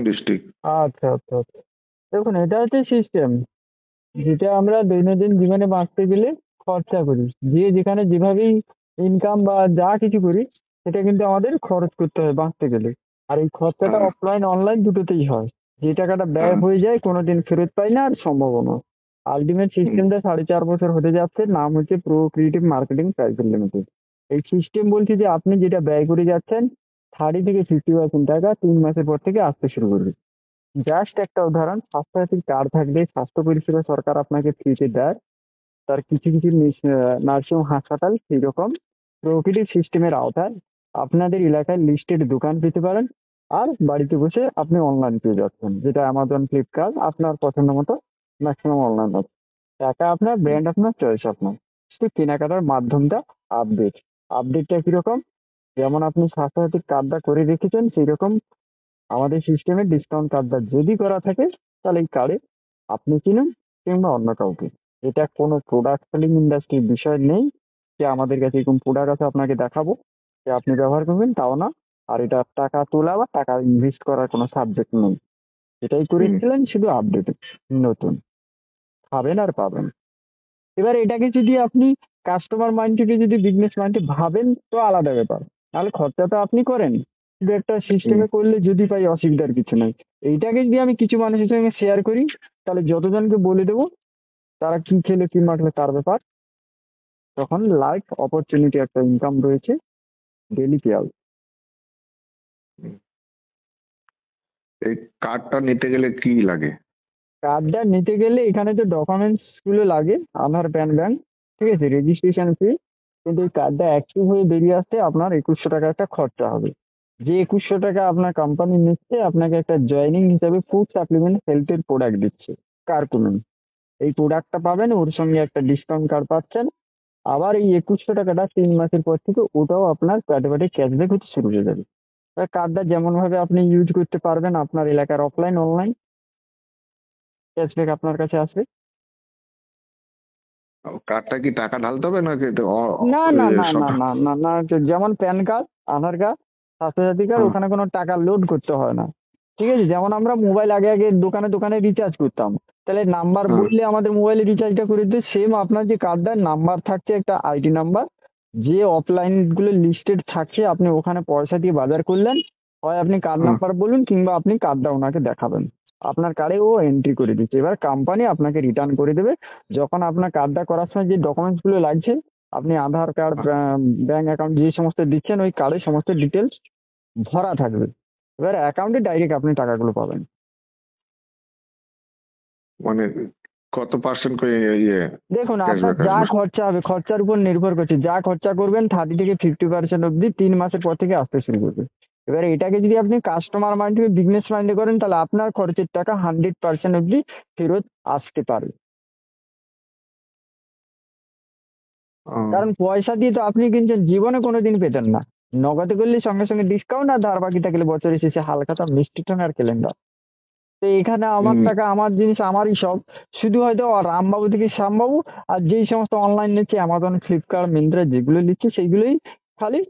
District. আচ্ছা আচ্ছা আচ্ছা। দেখুন, এটা হচ্ছে সিস্টেম যেটা আমরা দৈনন্দিন জীবনে বাঁচতে গেলে খরচা করি। যে যেখানে যেভাবেই ইনকাম বা যা কিছু করি, সেটা কিন্তু আমাদের খরচ করতে হয় বাঁচতে গেলে। আর এই খরচাটা হ্যাঁ, অফলাইন অনলাইন দুটোতেই হয়। যে টাকাটা ব্যয় হ্যাঁ। হয়ে যায় কোনোদিন ফেরত পাই না আর সম্ভবও না। আলটিমেট হুম, সিস্টেমটা 4.5 বছর হতে যাচ্ছে, নাম হচ্ছে pro creative marketing private limited. এই সিস্টেম বলছে যে আপনি যেটা ব্যয় করে যাচ্ছেন 30 থেকে 50% টাকা 3 মাসের পর থেকে আসতে শুরু করবে। জাস্ট একটা উদাহরণ, স্বাস্থ্যসাথী কার্ড থাকলে স্বাস্থ্য পরিষেবা সরকার আপনাকে ফ্রিতে দেয়। তার কিছু কিছু নার্সিং হাসপাতাল সেই রকম প্রকৃতির সিস্টেমের আওতায় আপনাদের এলাকায় লিস্টেড দোকান পেতে পারেন। আর বাড়িতে বসে আপনি অনলাইন পেয়ে যাচ্ছেন, যেটা অ্যামাজন, ফ্লিপকার্ট আপনার পছন্দ মতো ম্যাক্সিমাম অনলাইন আছে। টাকা আপনার, হুম। ব্র্যান্ড আপনার, চয়েস আপনার। শুধু কেনাকাটার মাধ্যমটা আপডেটটা কিরকম? যেমন আপনি স্বাস্থ্যসাথী কার্ডটা করে রেখেছেন, সেই রকম আমাদের সিস্টেমে ডিসকাউন্ট কার্ডটা যদি করা থাকে, তাহলে এই কার্ডে আপনি কিনুন কিংবা অন্য কাউকে। এটা কোনো প্রোডাক্ট সেলিং ইন্ডাস্ট্রির বিষয় নেই যে আমাদের কাছে এরকম প্রোডাক্ট আছে আপনাকে দেখাবো যে আপনি ব্যবহার করবেন, তাও না। আর এটা টাকা তোলা বা টাকা ইনভেস্ট করার কোনো সাবজেক্ট নেই। এটাই হুম। করেছিলেন শুধু আপডেট নতুন খাবেন আর পাবেন। এবার এটাকে যদি আপনি কাস্টমার মাইন্ড থেকে যদি বিজনেস মাইন্ডে ভাবেন তো আলাদা ব্যাপার। নাহলে খরচা তো আপনি করেন, শুধু একটা হুম। সিস্টেমে করলে যদি পাই অসুবিধার কিছু নাই। এইটাকে যদি আমি কিছু মানুষের সঙ্গে শেয়ার করি, তাহলে যতজনকে বলে দেবো তারা কি খেলো কি মাখলো তার ব্যাপার। তখন লাইফ অপরচুনিটি একটা ইনকাম রয়েছে, ডেলি পেয়াল। হুম। এই কার্ডটা নিতে গেলে কি লাগে? কার্ডটা নিতে গেলে এখানে যে ডকুমেন্টস গুলো লাগে, আধার, প্যান, ব্যাংক, ঠিক আছে, রেজিস্ট্রেশন ফি। কিন্তু এই কার্ডটা অ্যাক্টিভ হয়ে বেরিয়ে আসতে আপনার 2100 টাকা একটা খরচা হবে। যে 2100 টাকা আপনার কোম্পানি নিচ্ছে, আপনাকে একটা জয়েনিং হিসাবে ফুড সাপ্লিমেন্ট হেলথের প্রোডাক্ট দিচ্ছে, কার্কুমেন। এই প্রোডাক্টটা পাবেন, ওর সঙ্গে একটা ডিসকাউন্ট কার্ড পাচ্ছেন। আবার এই 2100 টাকাটা 3 মাসের পর থেকে ওটাও আপনার প্যাটে প্যাটে ক্যাশব্যাক হতে শুরু হয়ে যাবে। কার্ডটা যেমন ভাবে আপনি ইউজ করতে পারবেন আপনার এলাকার অফলাইন অনলাইন, ক্যাশব্যাক আপনার কাছে আসবে। কার্ডটা কি টাকা ঢালতে হবে নাকি না না না সব? না না না না, যেমন প্যান কার্ড, আধার কার্ড, স্বাস্থ্যসাথী কার্ড, হ্যাঁ, ওখানে কোনো টাকা লোড করতে হয় না। ঠিক আছে, যেমন আমরা মোবাইল আগে আগে দোকানে দোকানে রিচার্জ করতাম, তাহলে নাম্বার হ্যাঁ, বললে আমাদের মোবাইলে রিচার্জটা করে দিতে, সেম আপনার যে কার্ডটার নাম্বার থাকছে একটা আইডি নাম্বার, যে অফলাইন গুলো লিস্টেড থাকছে, আপনি ওখানে পয়সা দিয়ে বাজার করলেন, হয় আপনি কার্ড হ্যাঁ। নাম্বার বলুন কিংবা আপনি কার্ডটা ওনাকে দেখাবেন, আপনার কার্ডে ও এন্ট্রি করে দিচ্ছে। এবার কোম্পানি আপনাকে রিটার্ন করে দেবে। যখন আপনার কার্ডটা করার সময় যে ডকুমেন্টস গুলো লাগছে, আপনি আধার কার্ড, ব্যাংক অ্যাকাউন্ট যে সমস্ত দিচ্ছেন, ওই কার্ডে সমস্ত ডিটেলস ভরা থাকবে। এবার অ্যাকাউন্টে ডাইরেক্ট আপনি টাকাগুলো পাবেন। মানে কত পার্সেন্ট করে ইয়ে দেখুন, আপনার ক্যাশব্যাক যা আসবে? খরচা হবে খরচার উপর নির্ভর করছে, যা খরচা করবেন 30 থেকে 50% অব্দি 3 মাসের পর থেকে আসতে শুরু করবে। এবার এটাকে যদি আপনি কাস্টমার মাইন্ড থেকে বিজনেস মাইন্ডে করেন, তাহলে আপনার খরচের টাকা 100% অব্দি ফেরত আসতে পারে। ও, কারণ পয়সা দিয়ে তো আপনি কিনছেন, জীবনে কোনোদিন পেতেন না। নগদে করলে সঙ্গে সঙ্গে ডিসকাউন্ট, আর ধার বাকি থাকলে বছরের শেষে হালখাতা মিষ্টি আর ক্যালেন্ডার। তো এখানে আমার হুম। টাকা, আমার জিনিস, আমারই সব। শুধু হয়তো রামবাবু থেকে শ্যামবাবু আর যেই সমস্ত অনলাইন নিচ্ছে, অ্যামাজন, ফ্লিপকার্ট, মিন্ত্রা যেগুলো নিচ্ছে সেইগুলোই খালি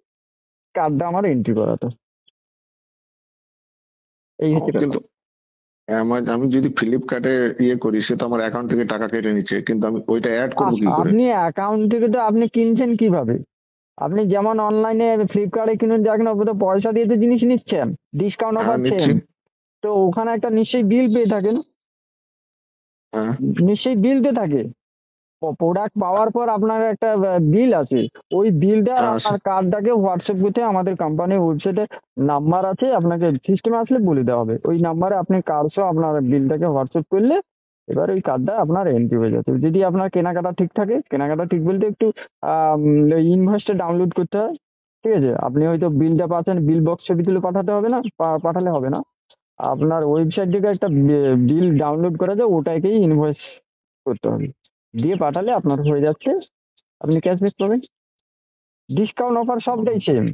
কার্ডটা আমার এন্ট্রি করাতো। এই হচ্ছে ব্যাপার। কিন্তু আমি যদি ফ্লিপকার্টে ইয়ে করি, সে তো আমার অ্যাকাউন্ট থেকে টাকা কেটে নিচ্ছে, কিন্তু আমি ওইটা অ্যাড করবো কি করে? আপনি অ্যাকাউন্ট থেকে তো আপনি কিনছেন কিভাবে? আপনি যেমন অনলাইনে ফ্লিপকার্টে কিনুন, যাক না, ওপরে তো পয়সা দিয়ে তো জিনিস নিচ্ছেন, ডিসকাউন্ট হ্যাঁ, অফার সেম। নিচ্ছি। তো ওখানে একটা নিশ্চয়ই বিল পেয়ে থাকেন, হ্যাঁ। নিশ্চয়ই বিল তো থাকে। প্রোডাক্ট পাওয়ার পর আপনার একটা বিল আছে। ওই বিলটা আর হ্যাঁ, আপনার কার্ডটাকে হোয়াটসঅ্যাপ করতে আমাদের কোম্পানির ওয়েবসাইটে নাম্বার আছে, আপনাকে সিস্টেমে আসলে বলে দেওয়া হবে। ওই নাম্বারে আপনি কার্ড সহ আপনার বিলটাকে হোয়াটসঅ্যাপ করলে এবার ওই কার্ডটা আপনার এন্ট্রি হয়ে যাচ্ছে। যদি আপনার কেনাকাটা ঠিক থাকে, কেনাকাটা ঠিক বলতে একটু ওই ইনভয়েসটা ডাউনলোড করতে হয়। ঠিক আছে, আপনি হয়তো বিলটা পাচ্ছেন, বিল বক্স ছবি তুলে পাঠাতে হবে না, পাঠালে হবে না। আপনার ওয়েবসাইট থেকে একটা বিল ডাউনলোড করা যায়, ওটাকেই ইনভয়েস করতে হবে, দিয়ে পাঠালে আপনার হয়ে যাচ্ছে, আপনি ক্যাশব্যাক পাবেন। ডিসকাউন্ট অফার সবটাই সেম।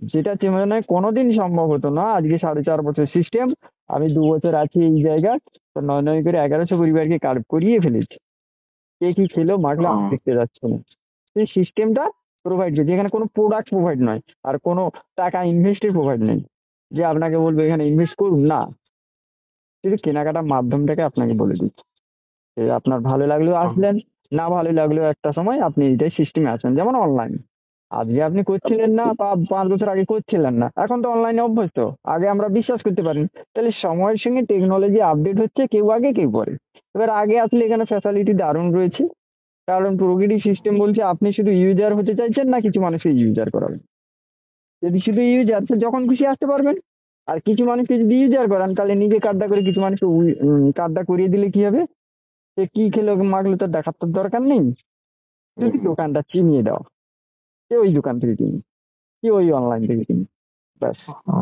যেটা মানে কোনোদিন সম্ভব হতো না, আজকে 4.5 বছর সিস্টেম, আমি 2 বছর আছি এই জায়গায়, তো নয় নয় করে 1100 পরিবারকে কার্ড করিয়ে ফেলেছি। কে কি খেলো মাখলো আমি ও, দেখতে যাচ্ছি না। এই সিস্টেমটা প্রোভাইড করছে, এখানে কোনো প্রোডাক্ট প্রোভাইড নয়, আর কোনো টাকা ইনভেস্টের প্রোভাইড নেই। যে আপনাকে বলবো এখানে ইনভেস্ট করুন না, শুধু কেনাকাটার মাধ্যমটাকে আপনাকে বলে দিচ্ছি। যে আপনার ভালো লাগলেও আসলেন, না ভালো লাগলেও একটা সময় আপনি এইটাই সিস্টেমে আসবেন। যেমন অনলাইন, আজকে আপনি করছিলেন না বা 5 বছর আগে করছিলেন না, এখন তো অনলাইনে অভ্যস্ত, আগে আমরা বিশ্বাস করতে পারিনি। তাহলে সময়ের সঙ্গে টেকনোলজি আপডেট হচ্ছে, কেউ আগে কেউ পরে। এবার আগে আসলে এখানে ফ্যাসিলিটি দারুণ রয়েছে, কারণ প্রোগ্রেটিভ সিস্টেম বলছে আপনি শুধু ইউজার হতে চাইছেন না কিছু মানুষকে ইউজার করাবেন। যদি শুধু ইউজার, তো যখন খুশি আসতে পারবেন। আর কিছু মানুষকে যদি ইউজার করান, তাহলে নিজে কার্ডটা করে কিছু মানুষকে কার্ডটা করিয়ে দিলে কি হবে, সে কি খেলো মাগলো তার দেখার তো দরকার নেই। যদি দোকানটা চিনিয়ে দাও, সে ওই দোকান থেকে কিনি, কি ওই অনলাইন থেকে কিনি, ব্যাস। ও